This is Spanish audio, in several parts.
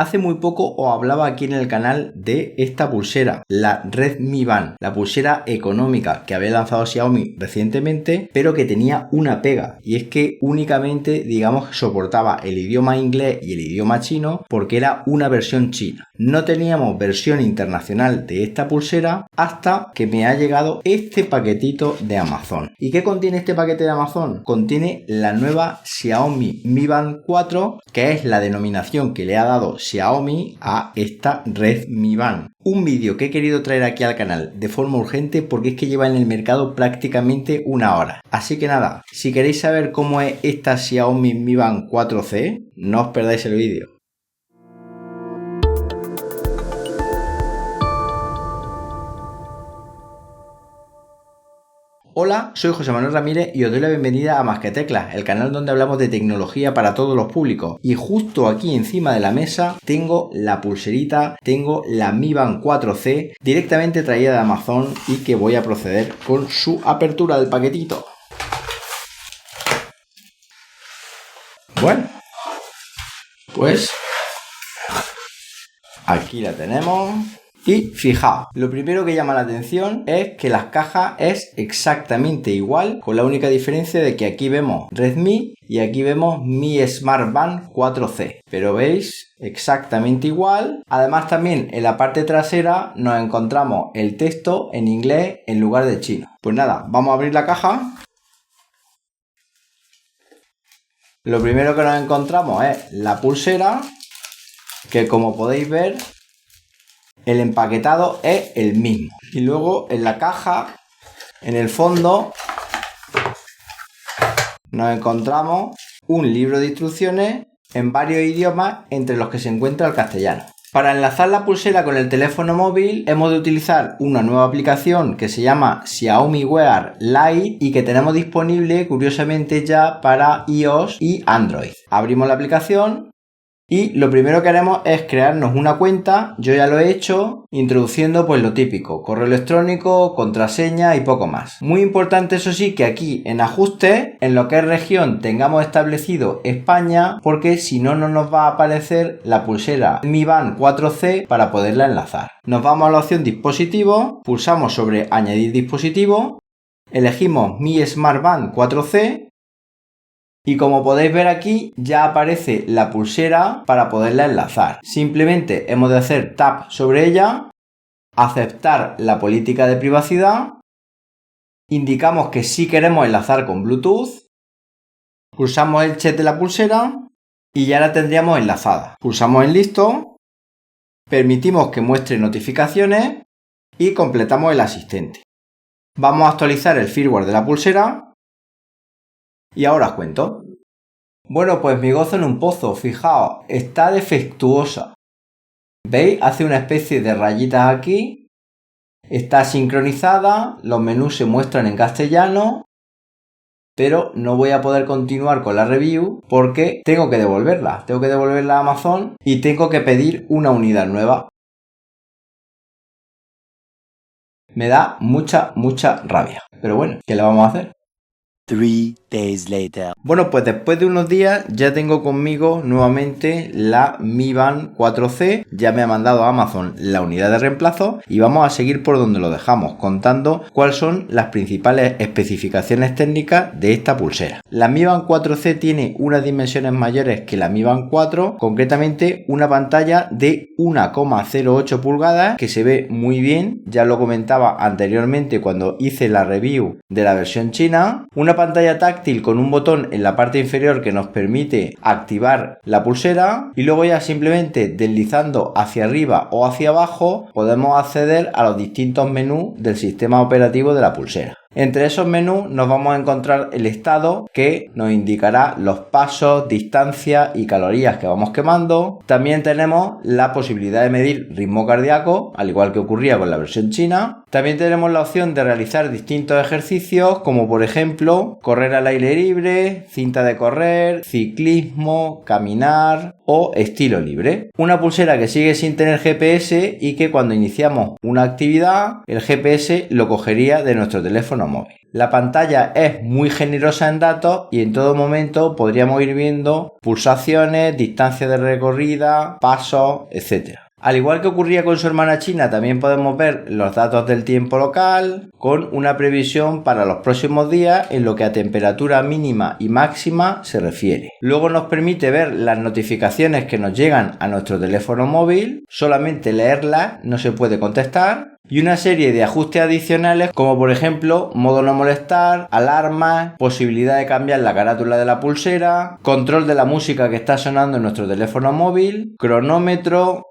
Hace muy poco os hablaba aquí en el canal de esta pulsera, la Redmi Band, la pulsera económica que había lanzado Xiaomi recientemente, pero que tenía una pega, y es que únicamente, digamos, que soportaba el idioma inglés y el idioma chino porque era una versión china. No teníamos versión internacional de esta pulsera hasta que me ha llegado este paquetito de Amazon. ¿Y qué contiene este paquete de Amazon? Contiene la nueva Xiaomi Mi Band 4, que es la denominación que le ha dado Xiaomi a esta Redmi Band. Un vídeo que he querido traer aquí al canal de forma urgente porque es que lleva en el mercado prácticamente una hora. Así que nada, si queréis saber cómo es esta Xiaomi Mi Band 4C, no os perdáis el vídeo. Hola, soy José Manuel Ramírez y os doy la bienvenida a Más que Teclas, el canal donde hablamos de tecnología para todos los públicos. Y justo aquí encima de la mesa tengo la pulserita, tengo la Mi Band 4C directamente traída de Amazon y que voy a proceder con su apertura del paquetito. Bueno, pues aquí la tenemos. Y fijaos, lo primero que llama la atención es que las cajas es exactamente igual, con la única diferencia de que aquí vemos Redmi y aquí vemos Mi Smart Band 4C. Pero veis, exactamente igual. Además también en la parte trasera nos encontramos el texto en inglés en lugar de chino. Pues nada, vamos a abrir la caja. Lo primero que nos encontramos es la pulsera, que como podéis ver, el empaquetado es el mismo. Y luego en la caja, en el fondo, nos encontramos un libro de instrucciones en varios idiomas, entre los que se encuentra el castellano. Para enlazar la pulsera con el teléfono móvil hemos de utilizar una nueva aplicación que se llama Xiaomi Wear Lite y que tenemos disponible curiosamente ya para iOS y Android. Abrimos la aplicación. Y lo primero que haremos es crearnos una cuenta, yo ya lo he hecho, introduciendo pues lo típico, correo electrónico, contraseña y poco más. Muy importante eso sí que aquí en ajustes, en lo que es región, tengamos establecido España, porque si no, no nos va a aparecer la pulsera Mi Band 4C para poderla enlazar. Nos vamos a la opción dispositivo, pulsamos sobre añadir dispositivo, elegimos Mi Smart Band 4C, y como podéis ver aquí ya aparece la pulsera para poderla enlazar. Simplemente hemos de hacer tap sobre ella, aceptar la política de privacidad, indicamos que sí queremos enlazar con Bluetooth, pulsamos el check de la pulsera y ya la tendríamos enlazada. Pulsamos en listo, permitimos que muestre notificaciones y completamos el asistente. Vamos a actualizar el firmware de la pulsera. Y ahora os cuento. Bueno, pues mi gozo en un pozo, fijaos, está defectuosa. ¿Veis? Hace una especie de rayitas aquí. Está sincronizada, los menús se muestran en castellano, pero no voy a poder continuar con la review porque tengo que devolverla. Tengo que devolverla a Amazon y tengo que pedir una unidad nueva. Me da mucha rabia. Pero bueno, ¿qué le vamos a hacer? 3 days later. Bueno, pues después de unos días ya tengo conmigo nuevamente la Mi Band 4C. Ya me ha mandado a Amazon la unidad de reemplazo y vamos a seguir por donde lo dejamos, contando cuáles son las principales especificaciones técnicas de esta pulsera. La Mi Band 4C tiene unas dimensiones mayores que la Mi Band 4, concretamente una pantalla de 1,08 pulgadas que se ve muy bien, ya lo comentaba anteriormente cuando hice la review de la versión china. Una pantalla táctil con un botón en la parte inferior que nos permite activar la pulsera y luego ya simplemente deslizando hacia arriba o hacia abajo podemos acceder a los distintos menús del sistema operativo de la pulsera. Entre esos menús nos vamos a encontrar el estado, que nos indicará los pasos, distancias y calorías que vamos quemando. También tenemos la posibilidad de medir ritmo cardíaco, al igual que ocurría con la versión china. También tenemos la opción de realizar distintos ejercicios, como por ejemplo correr al aire libre, cinta de correr, ciclismo, caminar o estilo libre. Una pulsera que sigue sin tener GPS y que cuando iniciamos una actividad el GPS lo cogería de nuestro teléfono teléfono móvil. La pantalla es muy generosa en datos y en todo momento podríamos ir viendo pulsaciones, distancia de recorrida, pasos, etc. Al igual que ocurría con su hermana china, también podemos ver los datos del tiempo local con una previsión para los próximos días en lo que a temperatura mínima y máxima se refiere. Luego nos permite ver las notificaciones que nos llegan a nuestro teléfono móvil, solamente leerlas, no se puede contestar. Y una serie de ajustes adicionales como por ejemplo modo no molestar, alarmas, posibilidad de cambiar la carátula de la pulsera, control de la música que está sonando en nuestro teléfono móvil, cronómetro,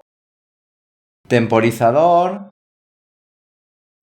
temporizador,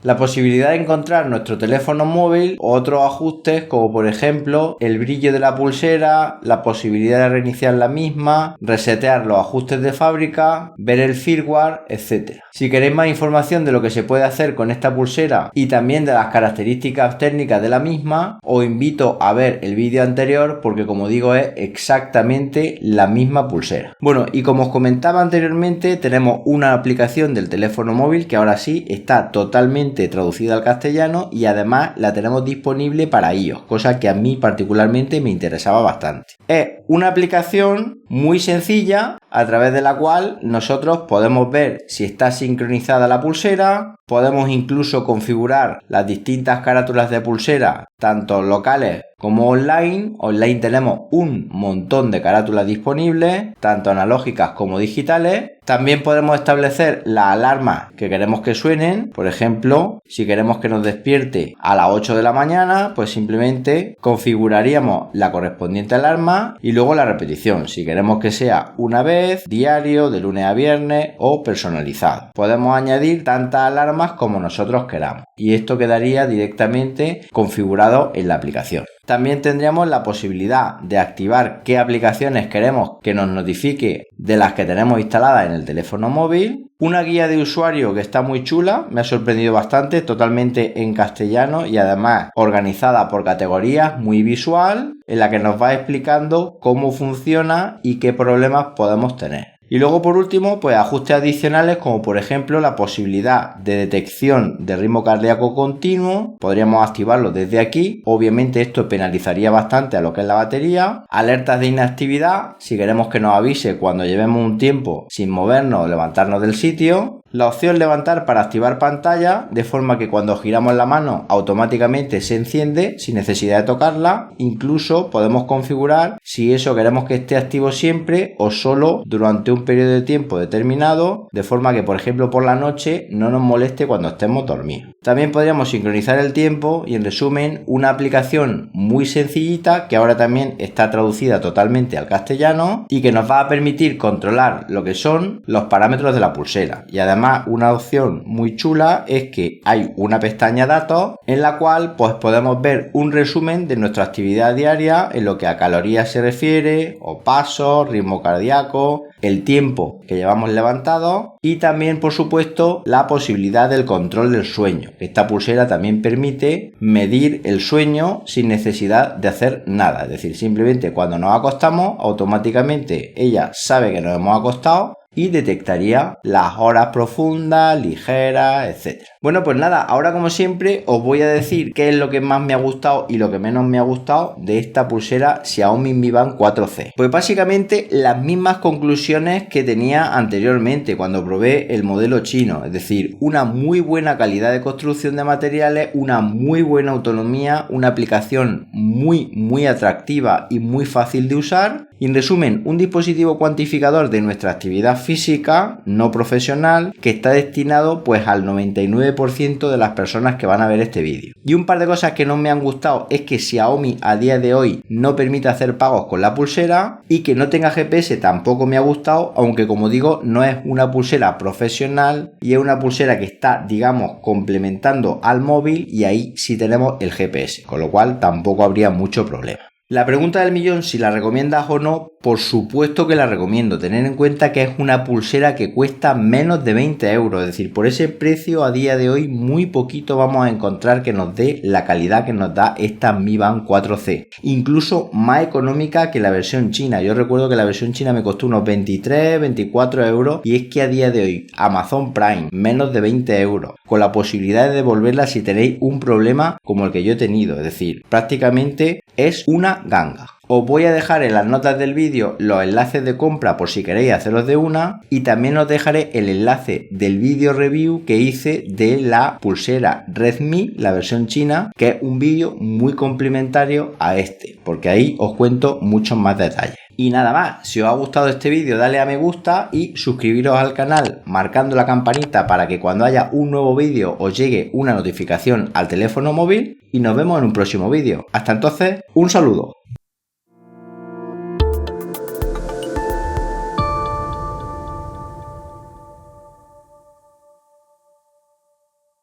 la posibilidad de encontrar nuestro teléfono móvil o otros ajustes como por ejemplo el brillo de la pulsera, la posibilidad de reiniciar la misma, resetear los ajustes de fábrica, ver el firmware, etc. Si queréis más información de lo que se puede hacer con esta pulsera y también de las características técnicas de la misma, os invito a ver el vídeo anterior porque como digo es exactamente la misma pulsera. Bueno, y como os comentaba anteriormente, tenemos una aplicación del teléfono móvil que ahora sí está totalmente traducida al castellano y además la tenemos disponible para iOS, cosa que a mí particularmente me interesaba bastante. Es una aplicación muy sencilla a través de la cual nosotros podemos ver si está sincronizada la pulsera, podemos incluso configurar las distintas carátulas de pulsera, tanto locales como online. Online tenemos un montón de carátulas disponibles, tanto analógicas como digitales. También podemos establecer las alarmas que queremos que suenen. Por ejemplo, si queremos que nos despierte a las 8 de la mañana, pues simplemente configuraríamos la correspondiente alarma y luego la repetición. Si queremos que sea una vez, diario, de lunes a viernes o personalizado. Podemos añadir tantas alarmas como nosotros queramos y esto quedaría directamente configurado en la aplicación. También tendríamos la posibilidad de activar qué aplicaciones queremos que nos notifique de las que tenemos instaladas en el teléfono móvil. Una guía de usuario que está muy chula, me ha sorprendido bastante, totalmente en castellano y además organizada por categorías, muy visual, en la que nos va explicando cómo funciona y qué problemas podemos tener. Y luego por último, pues ajustes adicionales como por ejemplo la posibilidad de detección de ritmo cardíaco continuo, podríamos activarlo desde aquí, obviamente esto penalizaría bastante a lo que es la batería, alertas de inactividad, si queremos que nos avise cuando llevemos un tiempo sin movernos o levantarnos del sitio, la opción levantar para activar pantalla, de forma que cuando giramos la mano automáticamente se enciende sin necesidad de tocarla, incluso podemos configurar si eso queremos que esté activo siempre o solo durante un periodo de tiempo determinado, de forma que por ejemplo por la noche no nos moleste cuando estemos dormidos. También podríamos sincronizar el tiempo y en resumen una aplicación muy sencillita que ahora también está traducida totalmente al castellano y que nos va a permitir controlar lo que son los parámetros de la pulsera. Y además una opción muy chula es que hay una pestaña datos en la cual pues podemos ver un resumen de nuestra actividad diaria en lo que a calorías se refiere, o pasos, ritmo cardíaco, el tiempo que llevamos levantado y también por supuesto la posibilidad del control del sueño. Esta pulsera también permite medir el sueño sin necesidad de hacer nada, es decir, simplemente cuando nos acostamos automáticamente ella sabe que nos hemos acostado y detectaría las horas profundas, ligeras, etc. Bueno, pues nada, ahora como siempre os voy a decir qué es lo que más me ha gustado y lo que menos me ha gustado de esta pulsera Xiaomi Mi Band 4C. Pues básicamente las mismas conclusiones que tenía anteriormente cuando probé el modelo chino, es decir, una muy buena calidad de construcción de materiales, una muy buena autonomía, una aplicación muy atractiva y muy fácil de usar. Y en resumen, un dispositivo cuantificador de nuestra actividad física no profesional que está destinado pues al 99% de las personas que van a ver este vídeo. Y un par de cosas que no me han gustado es que Xiaomi a día de hoy no permite hacer pagos con la pulsera y que no tenga GPS tampoco me ha gustado, aunque como digo no es una pulsera profesional y es una pulsera que está digamos complementando al móvil y ahí sí tenemos el GPS, con lo cual tampoco habría mucho problema. La pregunta del millón, si la recomiendas o no, por supuesto que la recomiendo. Tener en cuenta que es una pulsera que cuesta menos de 20 euros. Es decir, por ese precio a día de hoy muy poquito vamos a encontrar que nos dé la calidad que nos da esta Mi Band 4C. Incluso más económica que la versión china. Yo recuerdo que la versión china me costó unos 23, 24 euros. Y es que a día de hoy Amazon Prime, menos de 20 euros. Con la posibilidad de devolverla si tenéis un problema como el que yo he tenido. Es decir, prácticamente es una ganga. Os voy a dejar en las notas del vídeo los enlaces de compra por si queréis haceros de una, y también os dejaré el enlace del vídeo review que hice de la pulsera Redmi, la versión china, que es un vídeo muy complementario a este, porque ahí os cuento muchos más detalles. Y nada más, si os ha gustado este vídeo dale a me gusta y suscribiros al canal marcando la campanita para que cuando haya un nuevo vídeo os llegue una notificación al teléfono móvil, y nos vemos en un próximo vídeo. Hasta entonces, un saludo.